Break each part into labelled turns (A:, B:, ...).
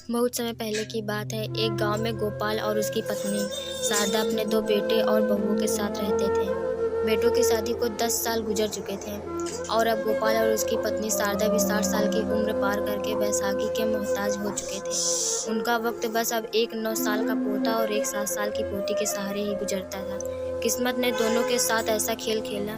A: बहुत समय पहले की बात है। एक गांव में गोपाल और उसकी पत्नी शारदा अपने 2 बेटे और बहुओं के साथ रहते थे। बेटों की शादी को 10 साल गुजर चुके थे और अब गोपाल और उसकी पत्नी शारदा भी 60 साल की उम्र पार करके बैसाखी के मोहताज हो चुके थे। उनका वक्त बस अब एक 9 साल का पोता और एक 7 साल की पोती के सहारे ही गुजरता था। किस्मत ने दोनों के साथ ऐसा खेल खेला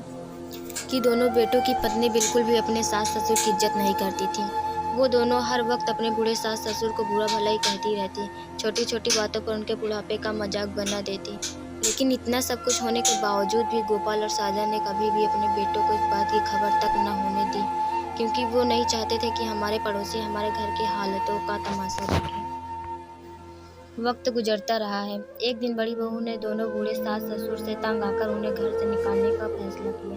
A: कि दोनों बेटों की पत्नी बिल्कुल भी अपने सास ससुर की इज्जत नहीं करती थी। वो दोनों हर वक्त अपने बूढ़े सास ससुर को बुरा भला ही कहती रहती, छोटी छोटी बातों पर उनके बुढ़ापे का मजाक बना देती। लेकिन इतना सब कुछ होने के बावजूद भी गोपाल और साजा ने कभी भी अपने बेटों को इस बात की खबर तक न होने दी, क्योंकि वो नहीं चाहते थे कि हमारे पड़ोसी हमारे घर की हालतों का तमाशा देखें। वक्त गुजरता रहा है। एक दिन बड़ी बहू ने दोनों बूढ़े सास ससुर से तंग आकर उन्हें घर से निकालने का फैसला किया।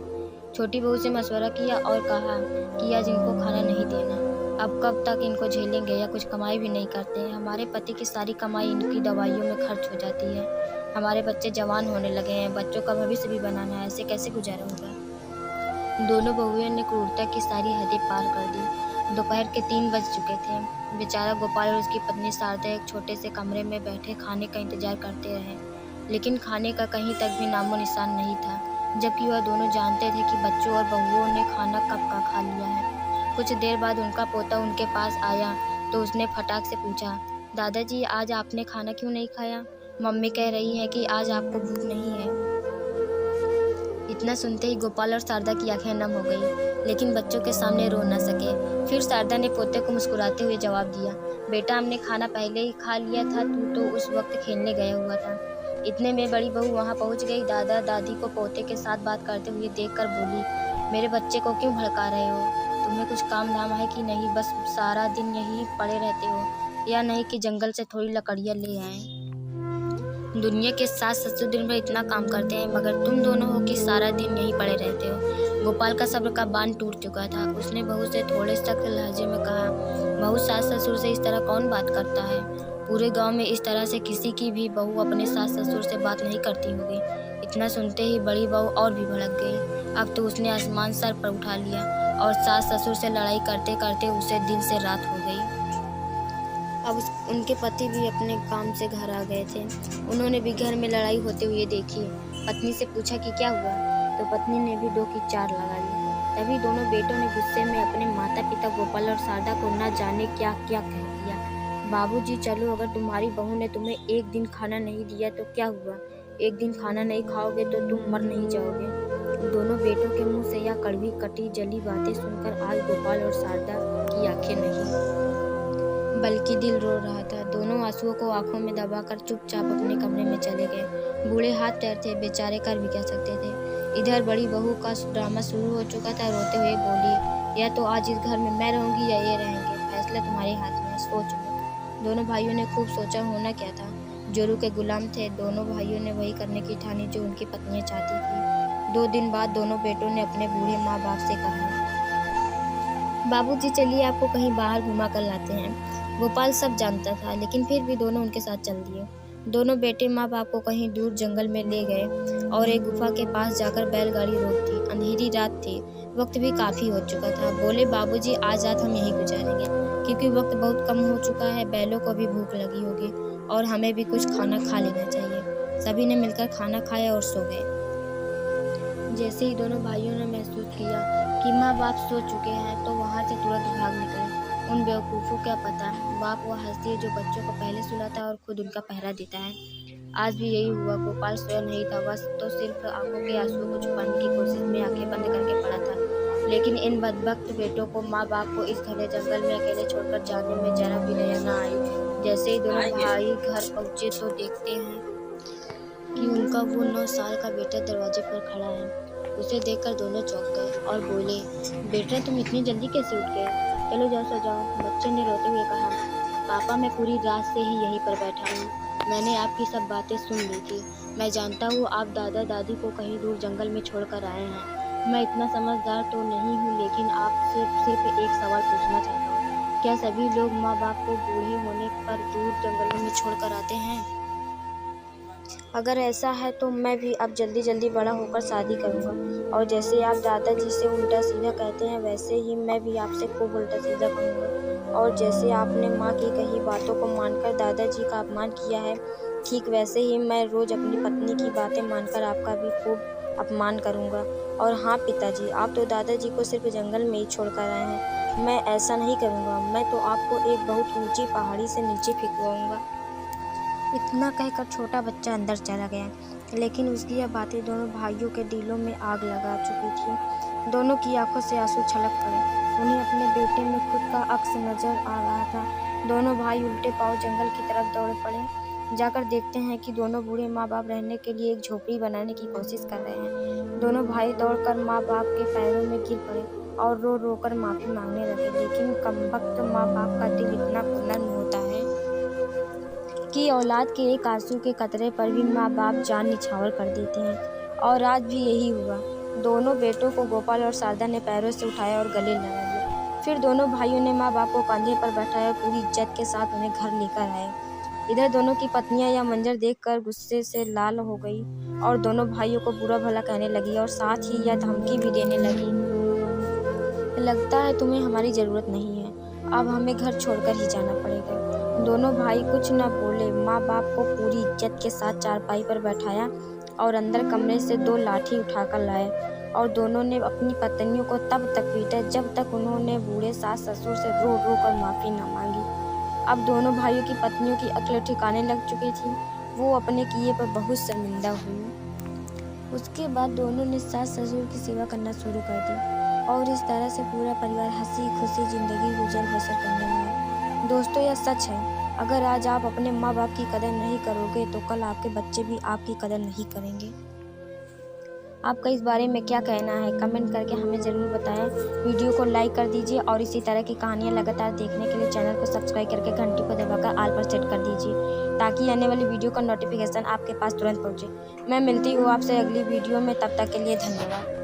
A: छोटी बहू से मशवरा किया और कहा कि आज इनको खाना नहीं देना। अब कब तक इनको झेलेंगे, या कुछ कमाई भी नहीं करते। हमारे पति की सारी कमाई इनकी दवाइयों में खर्च हो जाती है। हमारे बच्चे जवान होने लगे हैं, बच्चों का भविष्य भी बनाना है, ऐसे कैसे गुजारा होगा। दोनों बहुओं ने क्रूरता की सारी हदें पार कर दी। दोपहर के 3 बज चुके थे। बेचारा गोपाल और उसकी पत्नी शारदा एक छोटे से कमरे में बैठे खाने का इंतजार करते रहे, लेकिन खाने का कहीं तक भी नामो निशान नहीं था, जबकि वह दोनों जानते थे कि बच्चों और बहुओं ने खाना कब का खा लिया है। कुछ देर बाद उनका पोता उनके पास आया तो उसने फटाक से पूछा, दादाजी आज आपने खाना क्यों नहीं खाया? मम्मी कह रही है कि आज आपको भूख नहीं है। इतना सुनते ही गोपाल और शारदा की आंखें नम हो गई, लेकिन बच्चों के सामने रो न सके। फिर शारदा ने पोते को मुस्कुराते हुए जवाब दिया, बेटा हमने खाना पहले ही खा लिया था, तू तो उस वक्त खेलने गया हुआ था। इतने में बड़ी बहू वहां पहुंच गई। दादा दादी को पोते के साथ बात करते हुए देखकर बोली, मेरे बच्चे को क्यों भड़का रहे हो? तुम्हें कुछ काम धाम है कि नहीं? बस सारा दिन यहीं पड़े रहते हो, या नहीं कि जंगल से थोड़ी लकड़ियाँ ले आए। दुनिया के सास ससुर दिन भर इतना काम करते हैं, मगर तुम दोनों हो कि सारा दिन यहीं पड़े रहते हो। गोपाल का सब्र का बांध टूट चुका था। उसने बहू से थोड़े सख्त लहजे में कहा, बहू सास ससुर से इस तरह कौन बात करता है? पूरे गांव में इस तरह से किसी की भी बहू अपने सास ससुर से बात नहीं करती होगी। इतना सुनते ही बड़ी बहू और भी भड़क गई। अब तो उसने आसमान सर पर उठा लिया और सास ससुर से लड़ाई करते करते उसे दिन से रात हो गई। अब उनके पति भी अपने काम से घर आ गए थे। उन्होंने भी घर में लड़ाई होते हुए देखी। पत्नी से पूछा कि क्या हुआ, तो पत्नी ने भी 2 की 4 लगा ली। तभी दोनों बेटों ने गुस्से में अपने माता पिता गोपाल और शारदा को न जाने क्या क्या कह दिया। बाबूजी चलो, अगर तुम्हारी बहू ने तुम्हें एक दिन खाना नहीं दिया तो क्या हुआ? एक दिन खाना नहीं खाओगे तो तुम मर नहीं जाओगे। दोनों बेटों के मुंह से यह कड़वी कटी जली बातें सुनकर आज गोपाल और शारदा की आंखें नहीं बल्कि दिल रो रहा था। दोनों आंसुओं को आंखों में दबाकर चुपचाप अपने कमरे में चले गए। बूढ़े हाथ पैर थे, बेचारे कर भी क्या सकते थे। इधर बड़ी बहू का ड्रामा शुरू हो चुका था। रोते हुए बोली, या तो आज इस घर में मैं रहूंगी या ये रहेंगे, फैसला तुम्हारे हाथ में है, सोच लो। दोनों भाइयों ने खूब सोचा, होना क्या था। जोरू के गुलाम थे। दोनों भाइयों ने वही करने की ठानी जो उनकी पत्नियां चाहती थी। 2 दिन बाद दोनों बेटों ने अपने बूढ़े माँ बाप से कहा, बाबूजी चलिए आपको कहीं बाहर घुमा कर लाते हैं। गोपाल सब जानता था, लेकिन फिर भी दोनों उनके साथ चल दिए। दोनों बेटे माँ बाप को कहीं दूर जंगल में ले गए और एक गुफा के पास जाकर बैलगाड़ी रोक दी। अंधेरी रात थी, वक्त भी काफी हो चुका था। बोले, बाबूजी आज रात हम यहीं गुजारेंगे, क्योंकि वक्त बहुत कम हो चुका है, बैलों को भी भूख लगी होगी और हमें भी कुछ खाना खा लेना चाहिए। सभी ने मिलकर खाना खाया और सो गए। जैसे ही दोनों भाइयों ने महसूस किया कि माँ बाप सो चुके हैं, तो वहाँ से तुरंत भाग निकले। उन बेवकूफ़ों क्या पता, बाप वह हस्ती है जो बच्चों को पहले सुलाता है और खुद उनका पहरा देता है। आज भी यही हुआ। गोपाल सोया नहीं था, वह तो सिर्फ आंखों के आंसुओं को छुपाने की कोशिश में आंखें बंद करके पड़ा था। लेकिन इन बदबख्त बेटों को माँ बाप को इस घने जंगल में अकेले छोड़कर जाने में जरा भी दया न आई। जैसे ही दोनों भाई घर पहुंचे तो देखते हैं कि उनका वो 9 साल का बेटा दरवाजे पर खड़ा है। उसे देखकर दोनों चौंक गए और बोले, बेटा तुम इतनी जल्दी कैसे उठ गए? चलो जाओ सो जाओ। बच्चे ने रोते हुए कहा, पापा मैं पूरी रात से ही यहीं पर बैठा हूँ। मैंने आपकी सब बातें सुन ली थी। मैं जानता हूँ आप दादा दादी को कहीं दूर जंगल में छोड़कर आए हैं। मैं इतना समझदार तो नहीं हूँ, लेकिन आपसे सिर्फ एक सवाल पूछना चाहता हूँ। क्या सभी लोग माँ बाप को बूढ़े होने पर दूर जंगलों में छोड़कर आते हैं? अगर ऐसा है तो मैं भी अब जल्दी जल्दी बड़ा होकर शादी करूंगा, और जैसे आप दादाजी से उल्टा सीधा कहते हैं, वैसे ही मैं भी आपसे खूब उल्टा सीधा कहूँगा। और जैसे आपने माँ की कही बातों को मानकर दादाजी का अपमान किया है, ठीक वैसे ही मैं रोज़ अपनी पत्नी की बातें मानकर आपका भी खूब अपमान करूँगा। और हाँ पिताजी, आप तो दादाजी को सिर्फ जंगल में ही छोड़कर आए हैं। मैं ऐसा नहीं करूँगा, मैं तो आपको एक बहुत ऊँची पहाड़ी से नीचे फेंकवाऊँगा। इतना कहकर छोटा बच्चा अंदर चला गया, लेकिन उसकी यह बातें दोनों भाइयों के दिलों में आग लगा चुकी थी। दोनों की आंखों से आंसू छलक पड़े। उन्हें अपने बेटे में खुद का अक्स नजर आ रहा था। दोनों भाई उल्टे पांव जंगल की तरफ दौड़ पड़े। जाकर देखते हैं कि दोनों बूढ़े माँ बाप रहने के लिए एक झोपड़ी बनाने की कोशिश कर रहे हैं। दोनों भाई दौड़कर माँ बाप के पैरों में गिर पड़े और रो रो कर माफी मांगने लगे, लेकिन कमबख्त माँ बाप का दिल इतना नर्म होता है कि औलाद के एक आंसू के कतरे पर भी माँ बाप जान निछावर कर देते हैं। और आज भी यही हुआ। दोनों बेटों को गोपाल और शारदा ने पैरों से उठाया और गले लगा लिया। फिर दोनों भाइयों ने माँ बाप को कंधे पर बैठाया और पूरी इज्जत के साथ उन्हें घर लेकर आए। इधर दोनों की पत्नियां यह मंजर देखकर गुस्से से लाल हो गई और दोनों भाइयों को बुरा भला कहने लगी और साथ ही यह धमकी भी देने लगी, लगता है तुम्हें हमारी ज़रूरत नहीं है, अब हमें घर छोड़कर ही जाना पड़ेगा। दोनों भाई कुछ न बोले, माँ बाप को पूरी इज्जत के साथ चारपाई पर बैठाया और अंदर कमरे से 2 लाठी उठाकर लाए और दोनों ने अपनी पत्नियों को तब तक पीटा जब तक उन्होंने बूढ़े सास ससुर से रो रो कर माफ़ी न मांगी। अब दोनों भाइयों की पत्नियों की अक्ल ठिकाने लग चुकी थी। वो अपने किए पर बहुत शर्मिंदा हुई। उसके बाद दोनों ने सास ससुर की सेवा करना शुरू कर दी और इस तरह से पूरा परिवार हंसी खुशी ज़िंदगी गुजर बसर करने लगा। दोस्तों, यह सच है, अगर आज आप अपने माँ बाप की कदर नहीं करोगे तो कल आपके बच्चे भी आपकी कदर नहीं करेंगे। आपका इस बारे में क्या कहना है, कमेंट करके हमें ज़रूर बताएं। वीडियो को लाइक कर दीजिए और इसी तरह की कहानियाँ लगातार देखने के लिए चैनल को सब्सक्राइब करके घंटी को दबाकर ऑल पर सेट कर दीजिए, ताकि आने वाली वीडियो का नोटिफिकेशन आपके पास तुरंत पहुँचे। मैं मिलती हूँ आपसे अगली वीडियो में, तब तक के लिए धन्यवाद।